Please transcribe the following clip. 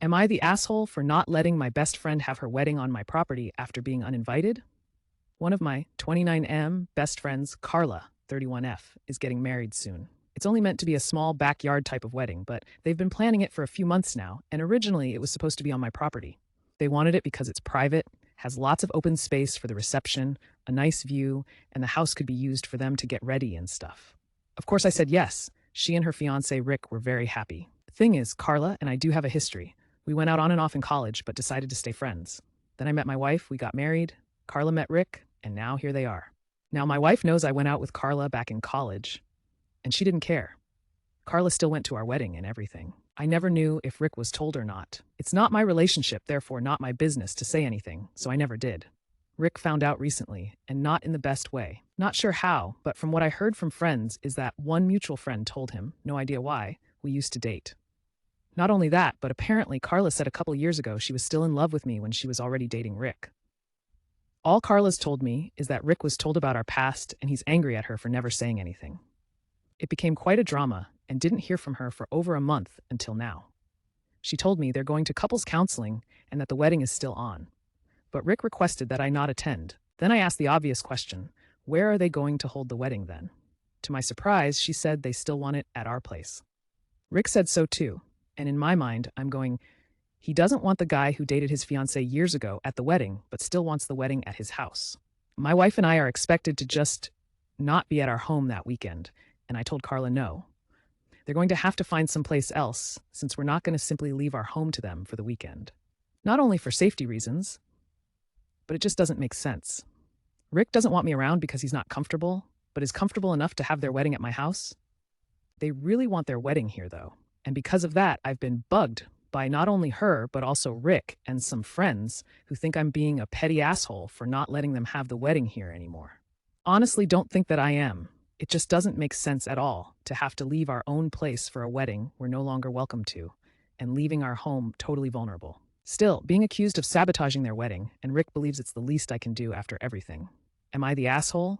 Am I the asshole for not letting my best friend have her wedding on my property after being uninvited? One of my 29M best friends, Carla, 31F, is getting married soon. It's only meant to be a small backyard type of wedding, but they've been planning it for a few months now, and originally it was supposed to be on my property. They wanted it because it's private, has lots of open space for the reception, a nice view, and the house could be used for them to get ready and stuff. Of course, I said yes. She and her fiance, Rick, were very happy. The thing is, Carla and I do have a history. We went out on and off in college, but decided to stay friends. Then I met my wife, we got married, Carla met Rick, and now here they are. Now, my wife knows I went out with Carla back in college, and she didn't care. Carla still went to our wedding and everything. I never knew if Rick was told or not. It's not my relationship, therefore not my business to say anything, so I never did. Rick found out recently, and not in the best way. Not sure how, but from what I heard from friends is that one mutual friend told him, no idea why, we used to date. Not only that, but apparently Carla said a couple years ago she was still in love with me when she was already dating Rick. All Carla's told me is that Rick was told about our past and he's angry at her for never saying anything. It became quite a drama and didn't hear from her for over a month until now. She told me they're going to couples counseling and that the wedding is still on. But Rick requested that I not attend. Then I asked the obvious question, where are they going to hold the wedding then? To my surprise, she said they still want it at our place. Rick said so too. And in my mind, I'm going, he doesn't want the guy who dated his fiancée years ago at the wedding, but still wants the wedding at his house. My wife and I are expected to just not be at our home that weekend, and I told Carla no. They're going to have to find someplace else, since we're not going to simply leave our home to them for the weekend. Not only for safety reasons, but it just doesn't make sense. Rick doesn't want me around because he's not comfortable, but is comfortable enough to have their wedding at my house. They really want their wedding here, though. And because of that, I've been bugged by not only her, but also Rick and some friends who think I'm being a petty asshole for not letting them have the wedding here anymore. Honestly, don't think that I am. It just doesn't make sense at all to have to leave our own place for a wedding we're no longer welcome to, and leaving our home totally vulnerable. Still, being accused of sabotaging their wedding, and Rick believes it's the least I can do after everything. Am I the asshole?